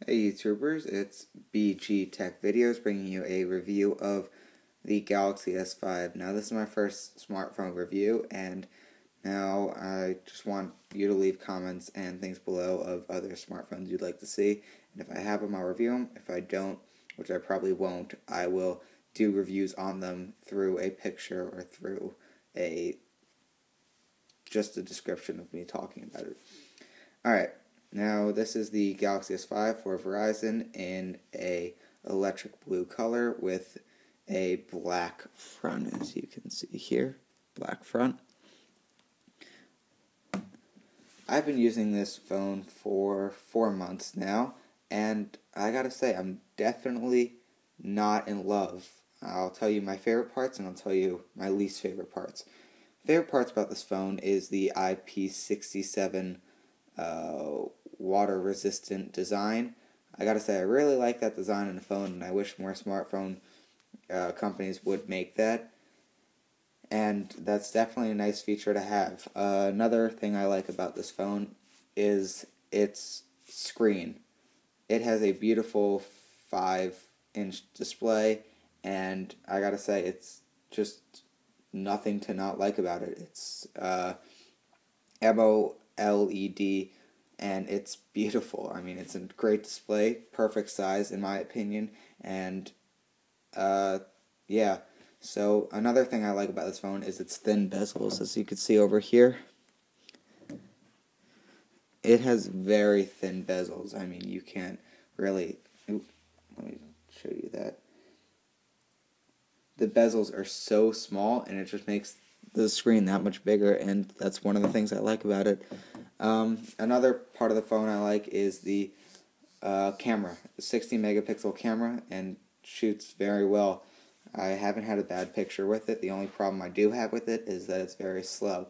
Hey YouTubers, it's BG Tech Videos bringing you a review of the Galaxy S5. Now this is my first smartphone review, and now I just want you to leave comments and things below of other smartphones you'd like to see. And if I have them, I'll review them. If I don't, which I probably won't, I will do reviews on them through a picture or through just a description of me talking about it. Alright. Now, this is the Galaxy S5 for Verizon in a electric blue color with a black front, as you can see here. Black front. I've been using this phone for 4 months now, and I gotta say, I'm definitely not in love. I'll tell you my favorite parts, and I'll tell you my least favorite parts. Favorite parts about this phone is the IP67 water-resistant design. I gotta say, I really like that design in the phone, and I wish more smartphone companies would make that. And that's definitely a nice feature to have. Another thing I like about this phone is its screen. It has a beautiful 5-inch display, and I gotta say, it's just nothing to not like about it. It's AMOLED, and it's beautiful. I mean, it's a great display, perfect size in my opinion, and yeah. So another thing I like about this phone is its thin bezels, as you can see over here. It has very thin bezels. I mean, you can't really... Ooh, let me show you that. The bezels are so small, and it just makes the screen that much bigger, and that's one of the things I like about it. Another part of the phone I like is the camera. The 60 megapixel camera, and shoots very well. I haven't had a bad picture with it. The only problem I do have with it is that it's very slow.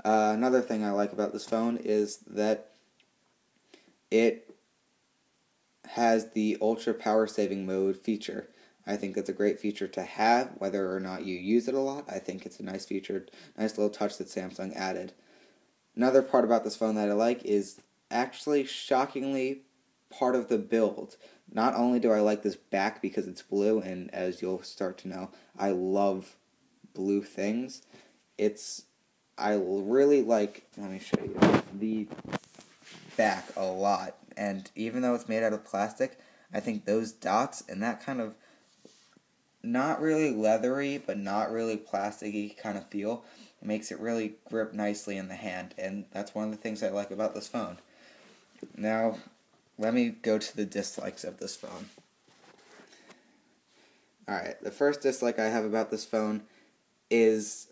Another thing I like about this phone is that it has the ultra power saving mode feature. I think that's a great feature to have, whether or not you use it a lot. I think it's a nice feature, nice little touch that Samsung added. Another part about this phone that I like is actually shockingly part of the build. Not only do I like this back because it's blue, and as you'll start to know, I love blue things. I really like, let me show you, the back a lot. And even though it's made out of plastic, I think those dots and that kind of not really leathery, but not really plasticky kind of feel makes it really grip nicely in the hand, and that's one of the things I like about this phone. Now, let me go to the dislikes of this phone. Alright, the first dislike I have about this phone is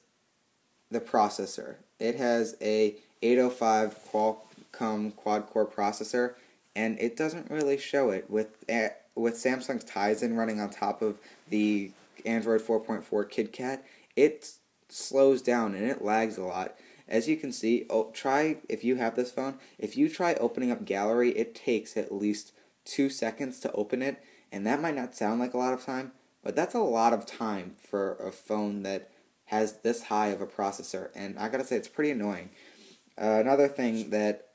the processor. It has a 805 Qualcomm quad-core processor, and it doesn't really show it. With Samsung's Tizen running on top of the Android 4.4 KitKat, it slows down and it lags a lot. As you can see, if you have this phone, if you try opening up Gallery, it takes at least 2 seconds to open it, and that might not sound like a lot of time, but that's a lot of time for a phone that has this high of a processor, and I gotta say, it's pretty annoying. Another thing that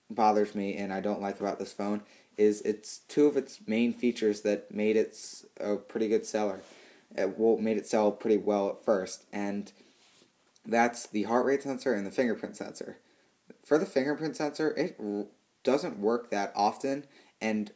bothers me and I don't like about this phone is two of its main features that made it a pretty good seller. Made it sell pretty well at first, and that's the heart rate sensor and the fingerprint sensor. For the fingerprint sensor, it doesn't work that often, and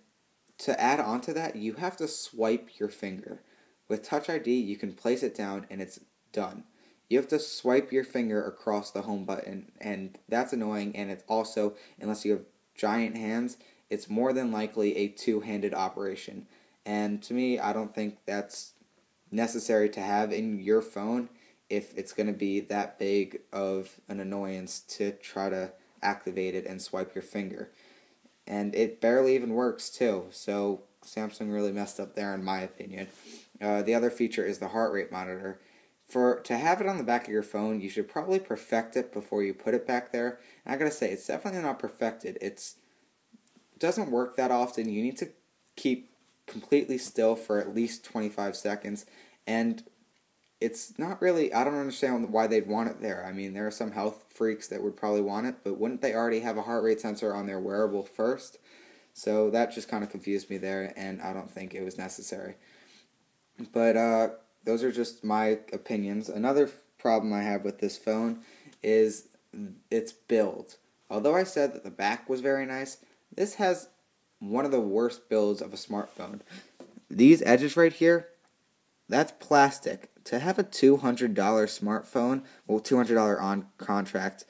to add on to that, you have to swipe your finger. With Touch ID, you can place it down and it's done. You have to swipe your finger across the home button, and that's annoying, and it's also, unless you have giant hands, it's more than likely a two-handed operation. And to me, I don't think that's necessary to have in your phone if it's going to be that big of an annoyance to try to activate it and swipe your finger. And it barely even works too, so Samsung really messed up there in my opinion. The other feature is the heart rate monitor. To have it on the back of your phone, you should probably perfect it before you put it back there. And I gotta say, it's definitely not perfected. It doesn't work that often. You need to keep completely still for at least 25 seconds, and it's not really, I don't understand why they'd want it there. I mean, there are some health freaks that would probably want it, but wouldn't they already have a heart rate sensor on their wearable first? So that just kind of confused me there, and I don't think it was necessary. But those are just my opinions. Another problem I have with this phone is its build. Although I said that the back was very nice, this has one of the worst builds of a smartphone. These edges right here, that's plastic. To have a $200 smartphone, well, $200 on contract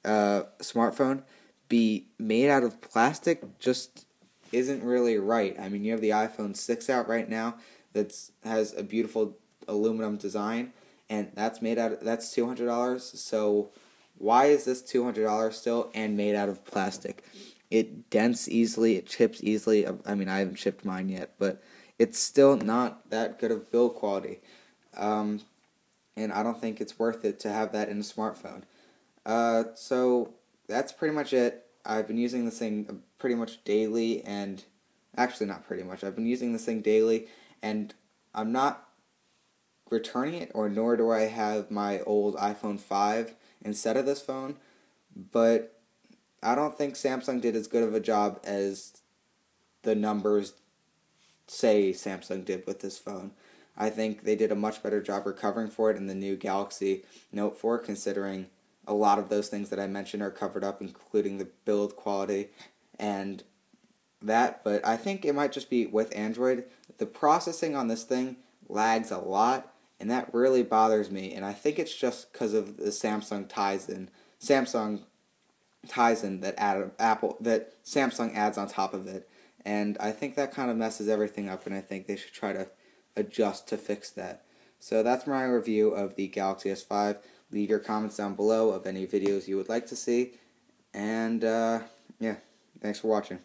smartphone, be made out of plastic just isn't really right. I mean, you have the iPhone 6 out right now that has a beautiful aluminum design, and that's $200. So why is this $200 still and made out of plastic? It dents easily, it chips easily. I mean, I haven't chipped mine yet, but it's still not that good of build quality. And I don't think it's worth it to have that in a smartphone. So that's pretty much it. I've been using this thing pretty much daily, and actually not pretty much. I've been using this thing daily, and I'm not returning it, or nor do I have my old iPhone 5 instead of this phone. But I don't think Samsung did as good of a job as the numbers say Samsung did with this phone. I think they did a much better job recovering for it in the new Galaxy Note 4, considering a lot of those things that I mentioned are covered up, including the build quality and that. But I think it might just be with Android. The processing on this thing lags a lot, and that really bothers me. And I think it's just because of the Samsung Tizen that Samsung adds on top of it. And I think that kind of messes everything up, and I think they should try to adjust to fix that. So that's my review of the Galaxy S5. Leave your comments down below of any videos you would like to see. And, yeah, thanks for watching.